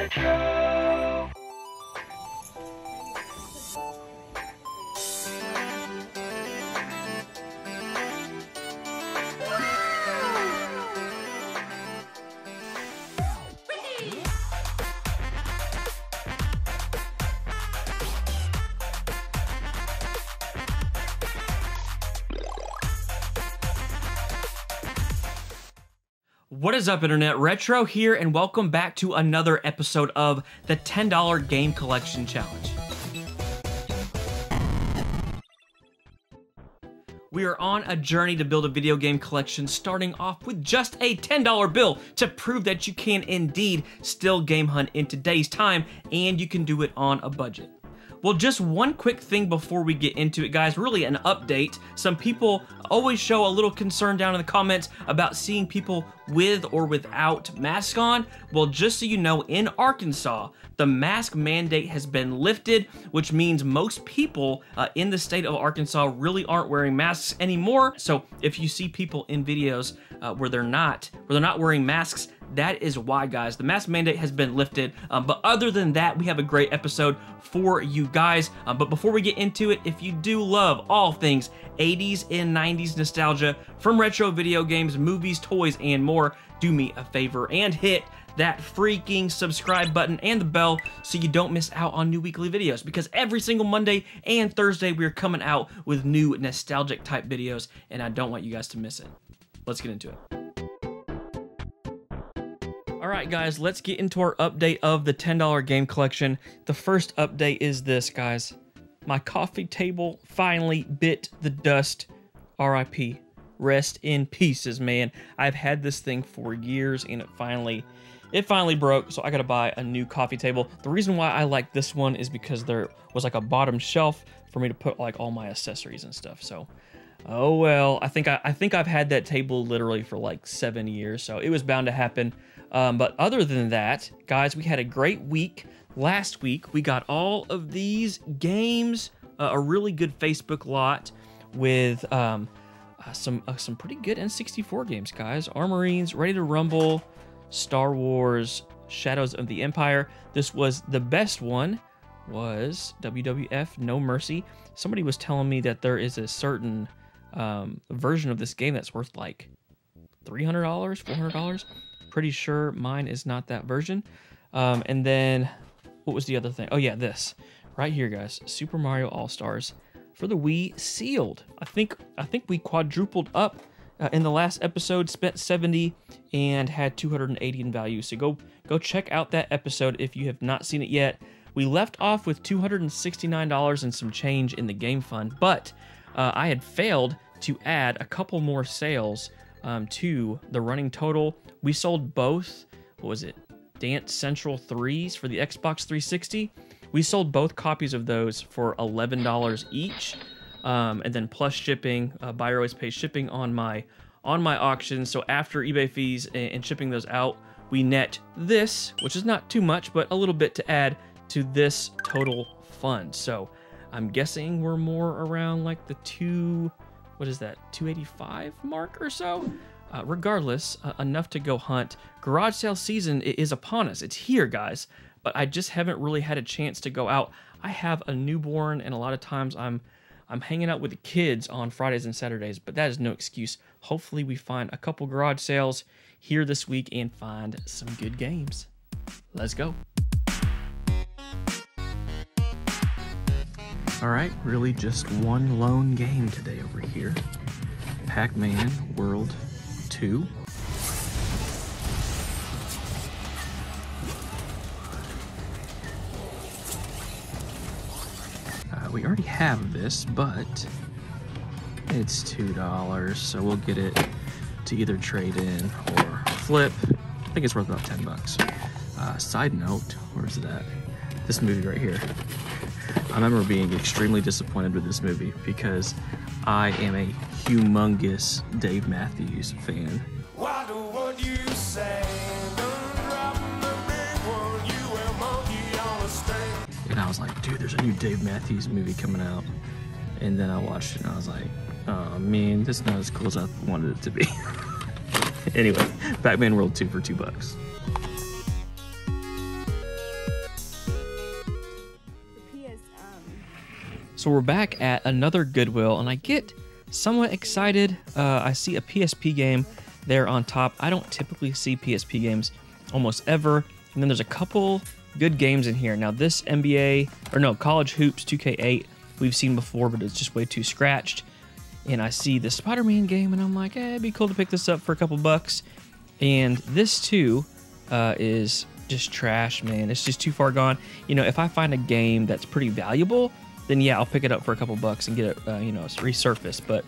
Retro. What is up, Internet? Retro here, and welcome back to another episode of the $10 Game Collection Challenge. We are on a journey to build a video game collection, starting off with just a $10 bill to prove that you can indeed still game hunt in today's time, and you can do it on a budget. Well, just one quick thing before we get into it, guys, really an update. Some people always show a little concern down in the comments about seeing people with or without masks on. Well, just so you know, in Arkansas, the mask mandate has been lifted, which means most people in the state of Arkansas really aren't wearing masks anymore. So if you see people in videos where they're not wearing masks, that is why, guys. The mask mandate has been lifted, but other than that, we have a great episode for you guys. But before we get into it, if you do love all things 80s and 90s nostalgia from retro video games, movies, toys, and more, do me a favor and hit that freaking subscribe button and the bell so you don't miss out on new weekly videos, because every single Monday and Thursday we're coming out with new nostalgic type videos, and I don't want you guys to miss it. Let's get into it. Alright guys, let's get into our update of the $10 game collection. The first update is this, guys. My coffee table finally bit the dust. RIP. Rest in pieces, man. I've had this thing for years and it finally broke, so I gotta buy a new coffee table. The reason why I like this one is because there was like a bottom shelf for me to put like all my accessories and stuff. So, oh well, I think I've had that table literally for like 7 years, so it was bound to happen. But other than that, guys, we had a great week. Last week, we got all of these games, a really good Facebook lot with some pretty good N64 games, guys. Armorines, Ready to Rumble, Star Wars, Shadows of the Empire. This was the best one, was WWF No Mercy. Somebody was telling me that there is a certain version of this game that's worth like $300, $400. Pretty sure mine is not that version. And then, what was the other thing? Oh yeah, this right here, guys. Super Mario All-Stars for the Wii, sealed. I think we quadrupled up in the last episode. Spent 70 and had 280 in value. So go check out that episode if you have not seen it yet. We left off with $269 and some change in the game fund, but I had failed to add a couple more sales to the running total. We sold both, what was it, Dance Central 3s for the Xbox 360. We sold both copies of those for $11 each, and then plus shipping. Buyer always pays shipping on my auction. So after eBay fees and shipping those out, we net this, which is not too much, but a little bit to add to this total fund. So I'm guessing we're more around like the 285 mark or so. Regardless, enough to go hunt. Garage sale season is upon us. It's here, guys, but I just haven't really had a chance to go out. I have a newborn, and a lot of times I'm hanging out with the kids on Fridays and Saturdays, but that is no excuse. Hopefully we find a couple garage sales here this week and find some good games. Let's go. All right, really just one lone game today over here. PacMan World 2. We already have this, but it's $2, so we'll get it to either trade in or flip. I think it's worth about 10 bucks. Side note, where's it at? This movie right here. I remember being extremely disappointed with this movie because I am a humongous Dave Matthews fan. Why do what you say? Don't drop the big one, you will monkey on a string. And I was like, dude, there's a new Dave Matthews movie coming out. And then I watched it and I was like, oh man, this is not as cool as I wanted it to be. Anyway, PacMan World 2 for $2. So we're back at another Goodwill, and I get somewhat excited. I see a PSP game there on top. I don't typically see PSP games almost ever. And then there's a couple good games in here. Now this College Hoops 2K8 we've seen before, but it's just way too scratched. And I see the Spider-Man game, and I'm like, it'd be cool to pick this up for a couple bucks. And this too is just trash, man. It's just too far gone. You know, if I find a game that's pretty valuable, then yeah, I'll pick it up for a couple bucks and get it, resurfaced. But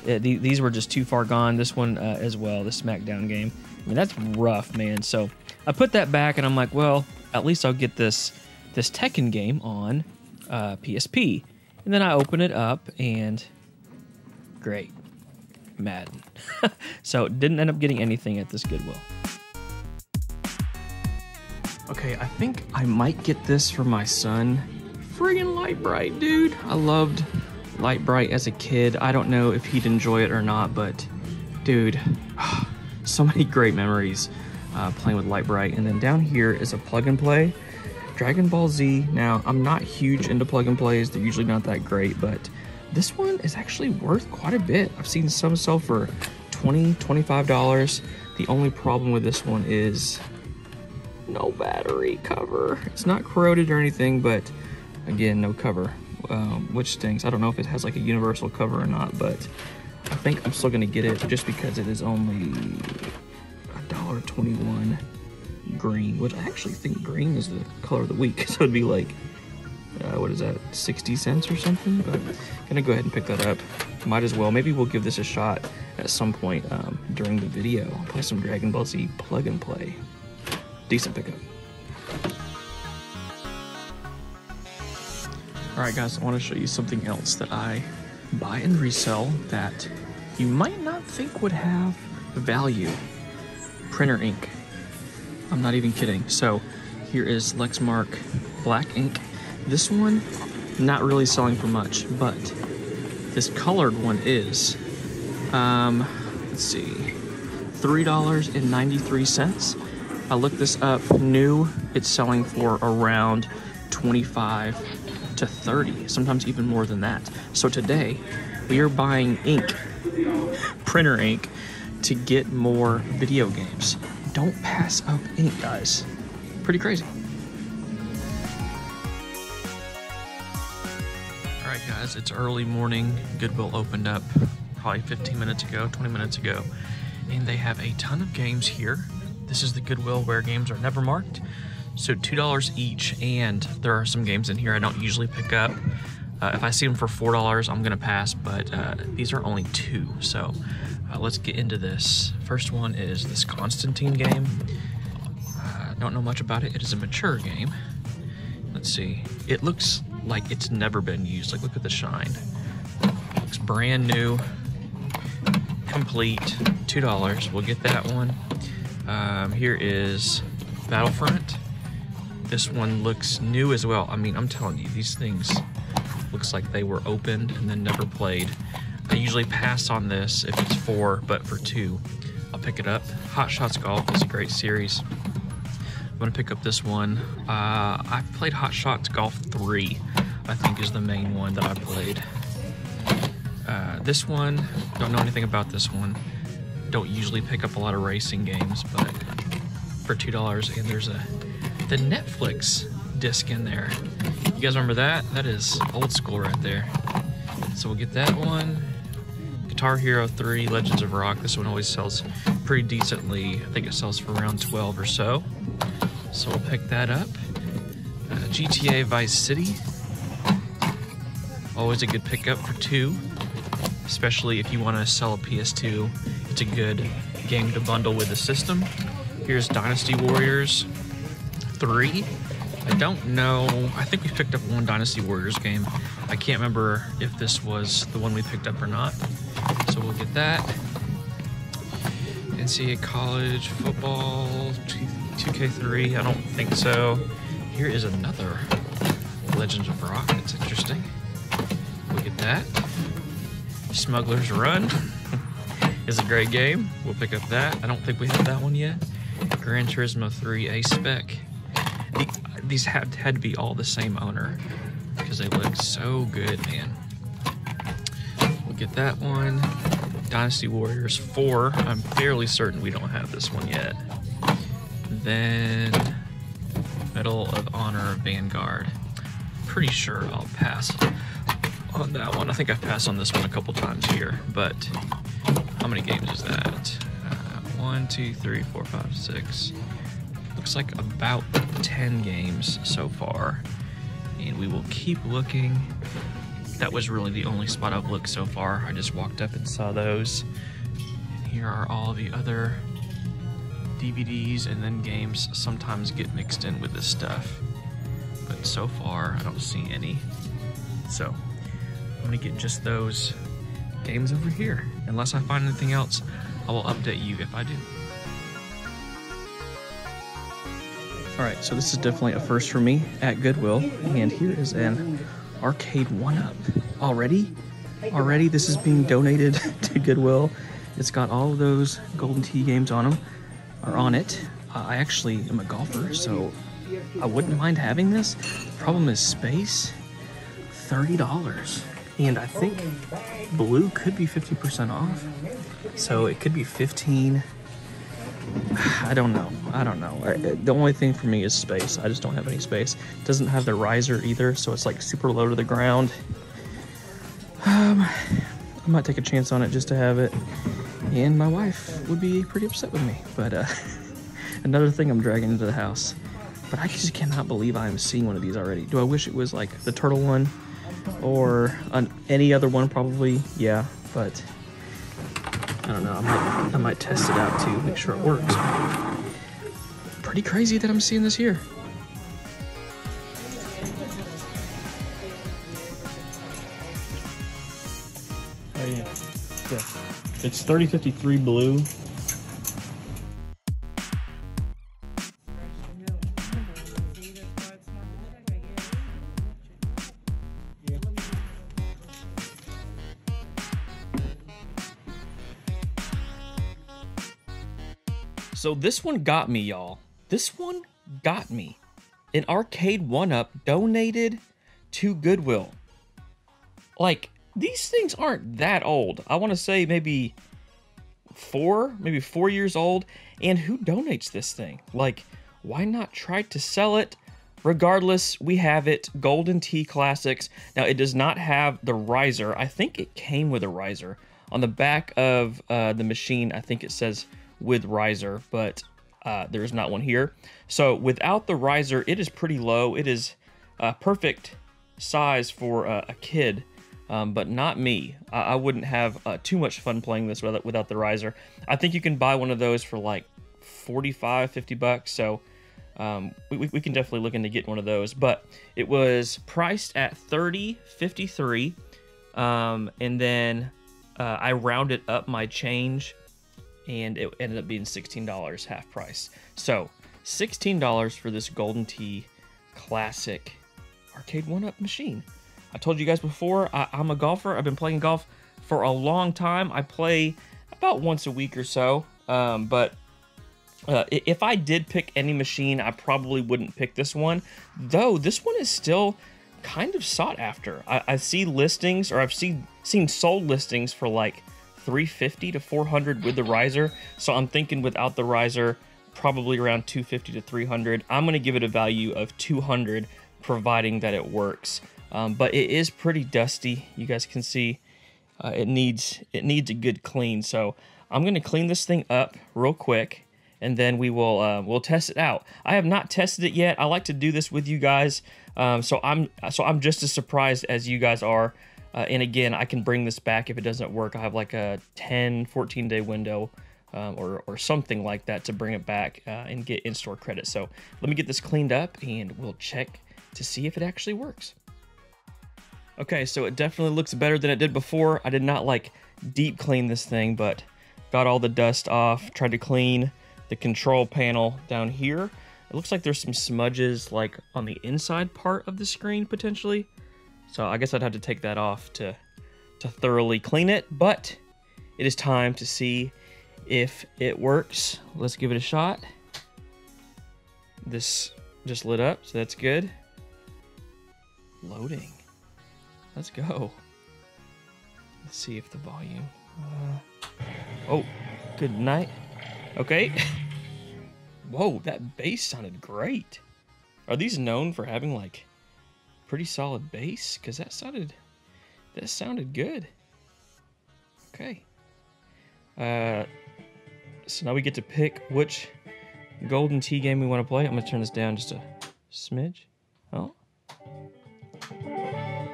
these were just too far gone. This one as well, the SmackDown game. I mean, that's rough, man. So I put that back, and I'm like, well, at least I'll get this Tekken game on PSP. And then I open it up, and great, Madden. So didn't end up getting anything at this Goodwill. Okay, I think I might get this for my son. Friggin' Light Bright, dude. I loved Light Bright as a kid. I don't know if he'd enjoy it or not, but dude, so many great memories playing with Light Bright. And then down here is a plug and play, Dragon Ball Z. Now, I'm not huge into plug and plays. They're usually not that great, but this one is actually worth quite a bit. I've seen some sell for $20, $25. The only problem with this one is no battery cover. It's not corroded or anything, but again, no cover, which stinks. I don't know if it has like a universal cover or not, but I think I'm still gonna get it just because it is only $1.21 green, which I actually think green is the color of the week. So it'd be like, what is that, 60 cents or something? But I'm gonna go ahead and pick that up. Might as well. Maybe we'll give this a shot at some point during the video. I'll play some Dragon Ball Z plug and play. Decent pickup. Alright guys, I want to show you something else that I buy and resell that you might not think would have value. Printer ink. I'm not even kidding. So here is Lexmark black ink. This one, not really selling for much, but this colored one is. Let's see, $3.93. I looked this up, new, it's selling for around 25 to 30, sometimes even more than that. So today, we are buying ink, printer ink, to get more video games. Don't pass up ink, guys. Pretty crazy. All right, guys, it's early morning. Goodwill opened up probably 15 minutes ago, 20 minutes ago, and they have a ton of games here. This is the Goodwill where games are never marked. So $2 each, and there are some games in here I don't usually pick up. If I see them for $4, I'm gonna pass, but these are only two. So let's get into this. First one is this Constantine game. Don't know much about it. It is a mature game. Let's see. It looks like it's never been used. Like, look at the shine. Looks brand new, complete, $2. We'll get that one. Here is Battlefront. This one looks new as well. I mean, I'm telling you, these things looks like they were opened and then never played. I usually pass on this if it's $4, but for $2, I'll pick it up. Hot Shots Golf is a great series. I'm gonna pick up this one. I've played Hot Shots Golf 3, I think is the main one that I played. This one, don't know anything about this one. Don't usually pick up a lot of racing games, but for $2, and there's the Netflix disc in there. You guys remember that? That is old school right there. So we'll get that one. Guitar Hero 3, Legends of Rock. This one always sells pretty decently. I think it sells for around 12 or so. So we'll pick that up. GTA Vice City. Always a good pickup for $2, especially if you want to sell a PS2. It's a good game to bundle with the system. Here's Dynasty Warriors 3. I don't know. I think we picked up one Dynasty Warriors game. I can't remember if this was the one we picked up or not. So we'll get that. NCAA College Football 2K3. I don't think so. Here is another Legends of Rock. That's interesting. We'll get that. Smuggler's Run is a great game. We'll pick up that. I don't think we have that one yet. Gran Turismo 3 A-Spec. These had to be all the same owner, because they look so good, man. We'll get that one. Dynasty Warriors 4. I'm fairly certain we don't have this one yet. Then Medal of Honor Vanguard. Pretty sure I'll pass on that one. I think I've passed on this one a couple times here, but how many games is that? 1, 2, 3, 4, 5, 6. Looks like about 10 games so far, and we will keep looking. That was really the only spot I've looked so far. I just walked up and saw those. And here are all the other DVDs, and then games sometimes get mixed in with this stuff. But so far, I don't see any. So I'm gonna get just those games over here. Unless I find anything else, I will update you if I do. All right, so this is definitely a first for me at Goodwill, and here is an Arcade1Up. Already this is being donated to Goodwill. It's got all of those Golden Tee games on them, or on it. I actually am a golfer, so I wouldn't mind having this. Problem is space, $30. And I think blue could be 50% off, so it could be 15. I don't know. The only thing for me is space. I just don't have any space. It doesn't have the riser either, so it's like super low to the ground. I might take a chance on it just to have it, and my wife would be pretty upset with me. But another thing I'm dragging into the house. But I just cannot believe I am seeing one of these already. Do I wish it was like the turtle one or any other one? Probably, yeah. But I don't know. I might test it out to make sure it works. Pretty crazy that I'm seeing this here. Oh yeah. It's 3053 blue. So this one got me, y'all. This one got me. An Arcade1Up donated to Goodwill. Like, these things aren't that old. I want to say maybe 4 years old. And who donates this thing? Like, why not try to sell it? Regardless, we have it. Golden Tee Classics. Now, it does not have the riser. I think it came with a riser. On the back of the machine, I think it says with riser, but there's not one here. So without the riser, it is pretty low. It is perfect size for a kid, but not me. I wouldn't have too much fun playing this without the riser. I think you can buy one of those for like 45, 50 bucks. So we can definitely look into getting one of those, but it was priced at $30.53. And then I rounded up my change, and it ended up being $16 half price. So $16 for this Golden Tee Classic Arcade1Up machine. I told you guys before, I'm a golfer. I've been playing golf for a long time. I play about once a week or so. But if I did pick any machine, I probably wouldn't pick this one. Though this one is still kind of sought after. I see listings, or I've seen sold listings for like $350 to $400 with the riser. So I'm thinking without the riser, probably around $250 to $300. I'm going to give it a value of $200, providing that it works. But it is pretty dusty. You guys can see it needs a good clean. So I'm going to clean this thing up real quick, and then we'll test it out. I have not tested it yet. I like to do this with you guys. So I'm just as surprised as you guys are. And again, I can bring this back if it doesn't work. I have like a 14 day window or something like that to bring it back and get in-store credit. So let me get this cleaned up, and we'll check to see if it actually works. Okay, so it definitely looks better than it did before. I did not like deep clean this thing, but got all the dust off. Tried to clean the control panel down here. It looks like there's some smudges like on the inside part of the screen potentially. So I guess I'd have to take that off to thoroughly clean it, but it is time to see if it works. Let's give it a shot. This just lit up, so that's good. Loading. Let's go. Let's see if the volume. Oh, good night. Okay. Whoa, that bass sounded great. Are these known for having like pretty solid bass? Because that sounded good. Okay. So now we get to pick which Golden Tee game we want to play. I'm gonna turn this down just a smidge. Oh.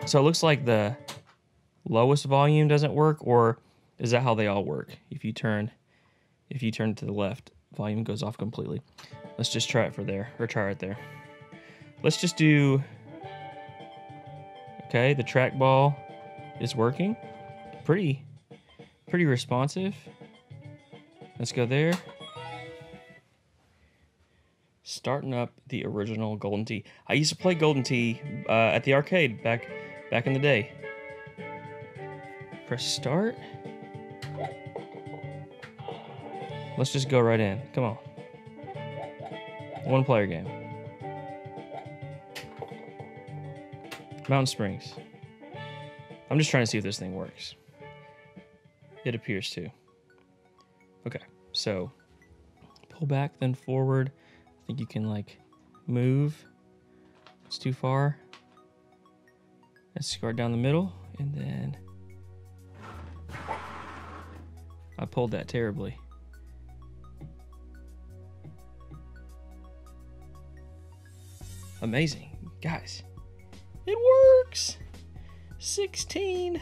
So it looks like the lowest volume doesn't work, or is that how they all work? If you turn to the left, volume goes off completely. Let's just try it for there, or try it there. Let's just do. Okay, the trackball is working. Pretty responsive. Let's go there. Starting up the original Golden Tee. I used to play Golden Tee at the arcade back in the day. Press start. Let's just go right in. Come on. One player game. Mountain Springs. I'm just trying to see if this thing works. It appears to. Okay, so pull back, then forward. I think you can like move. It's too far. Let's go down the middle, and then I pulled that terribly. Amazing, guys. It works. $16.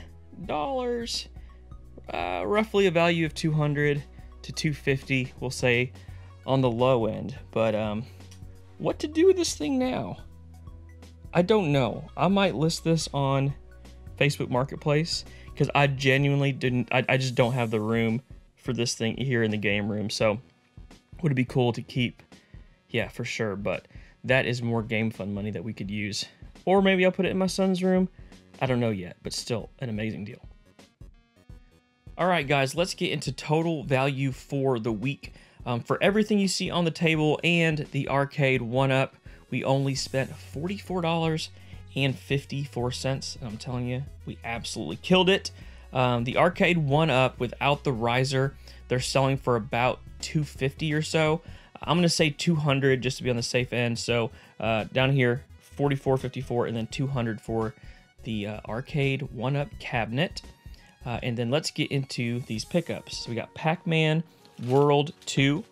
Roughly a value of $200 to $250, we'll say, on the low end. But what to do with this thing now? I don't know. I might list this on Facebook Marketplace because I genuinely didn't. I just don't have the room for this thing here in the game room. So would it be cool to keep? Yeah, for sure. But that is more game fund money that we could use. Or maybe I'll put it in my son's room. I don't know yet, but still an amazing deal. All right, guys, let's get into total value for the week. For everything you see on the table and the Arcade1Up, we only spent $44.54. And I'm telling you, we absolutely killed it. The Arcade1Up without the riser, they're selling for about $250 or so. I'm gonna say $200 just to be on the safe end. So down here, $44.54, and then $200 for the Arcade1Up cabinet. And then let's get into these pickups. So we got PacMan World 2.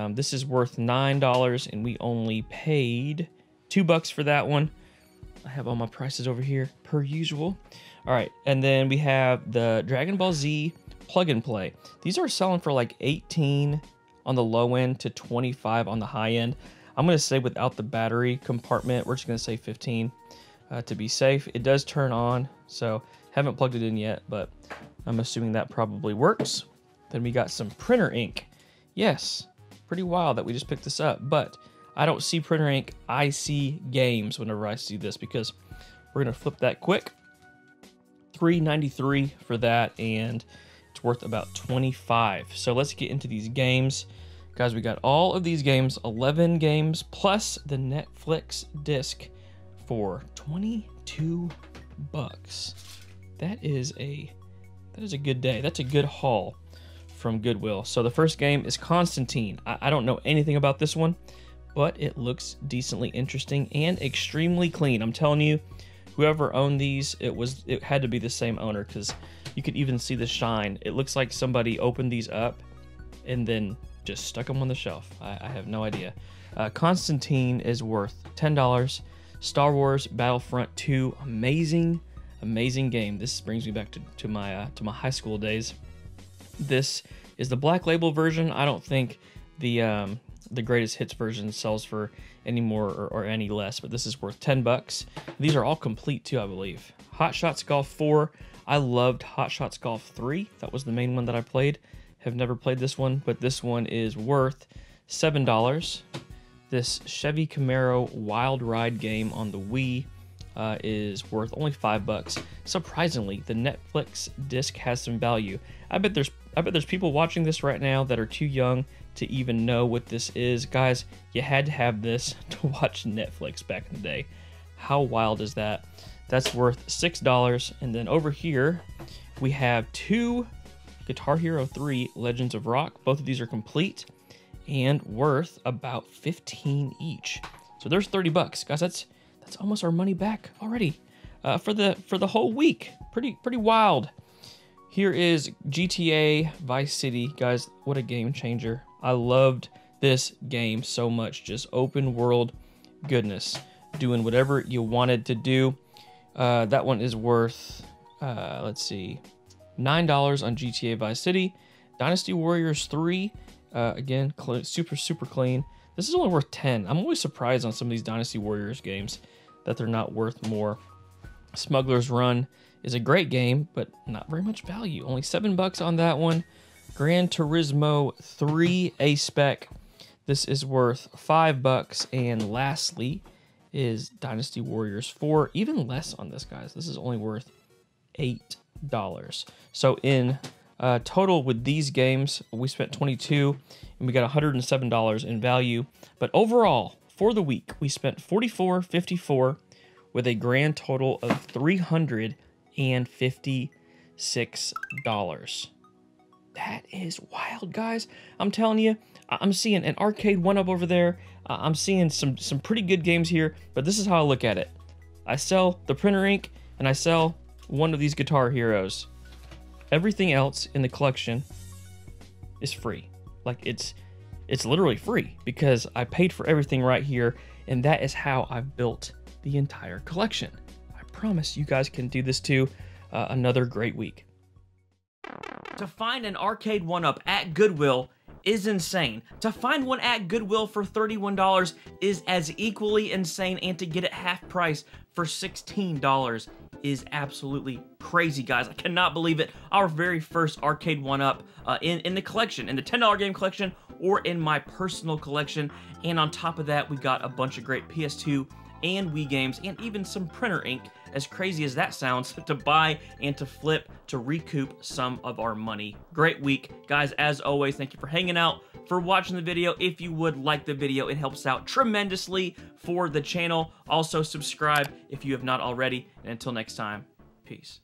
This is worth $9, and we only paid $2 for that one. I have all my prices over here, per usual. All right, and then we have the Dragon Ball Z Plug and Play. These are selling for like $18 on the low end to $25 on the high end. I'm gonna say without the battery compartment, we're just gonna say $15 to be safe. It does turn on, so haven't plugged it in yet, but I'm assuming that probably works. Then we got some printer ink. Yes, pretty wild that we just picked this up, but I don't see printer ink. I see games whenever I see this because we're gonna flip that quick. $3.93 for that, and it's worth about $25. So let's get into these games. Guys, we got all of these games, 11 games, plus the Netflix disc for $22. That is a good day. That's a good haul from Goodwill. So the first game is Constantine. I don't know anything about this one, but it looks decently interesting and extremely clean. I'm telling you, whoever owned these, it had to be the same owner because you could even see the shine. It looks like somebody opened these up and then just stuck them on the shelf. I have no idea. Constantine is worth $10. Star Wars Battlefront 2, amazing game. This brings me back to my high school days. This is the Black Label version. I don't think the greatest hits version sells for any more or any less, but this is worth $10. These are all complete too, I believe. Hot Shots Golf 4. I loved Hot Shots Golf 3. That was the main one that I played. Have never played this one, but this one is worth $7. This Chevy Camaro Wild Ride game on the Wii is worth only $5. Surprisingly, the Netflix disc has some value. I bet there's people watching this right now that are too young to even know what this is. Guys, you had to have this to watch Netflix back in the day. How wild is that? That's worth $6. And then over here, we have 2 Guitar Hero 3 Legends of Rock. Both of these are complete and worth about 15 each. So there's 30 bucks. Guys, that's almost our money back already for the whole week. Pretty wild. Here is GTA Vice City. Guys, what a game changer. I loved this game so much. Just open world goodness. Doing whatever you wanted to do. That one is worth, let's see, $9 on GTA Vice City. Dynasty Warriors 3, again, super clean. This is only worth 10. I'm always surprised on some of these Dynasty Warriors games that they're not worth more. Smuggler's Run is a great game, but not very much value. Only $7 on that one. Gran Turismo 3 A-Spec. This is worth $5. And lastly is Dynasty Warriors 4. Even less on this, guys. This is only worth $8. So in total with these games, we spent $22 and we got $107 in value. But overall, for the week, we spent $44.54 with a grand total of $356. That is wild, guys. I'm telling you, I'm seeing an Arcade1Up over there. I'm seeing some pretty good games here, but this is how I look at it. I sell the printer ink and I sell one of these Guitar Heroes. Everything else in the collection is free. Like it's literally free because I paid for everything right here, and that is how I've built the entire collection. I promise you guys can do this too. Another great week. To find an Arcade1Up at Goodwill is insane. To find one at Goodwill for $31 is as equally insane, and to get it half price for $16 is absolutely crazy, guys. I cannot believe it. Our very first Arcade1Up in the collection, in the $10 game collection, or in my personal collection. And on top of that, we got a bunch of great PS2 and Wii games, and even some printer ink, as crazy as that sounds, to buy and to flip to recoup some of our money. Great week. Guys, as always, thank you for hanging out, for watching the video. If you would like the video, it helps out tremendously for the channel. Also, subscribe if you have not already. And until next time, peace.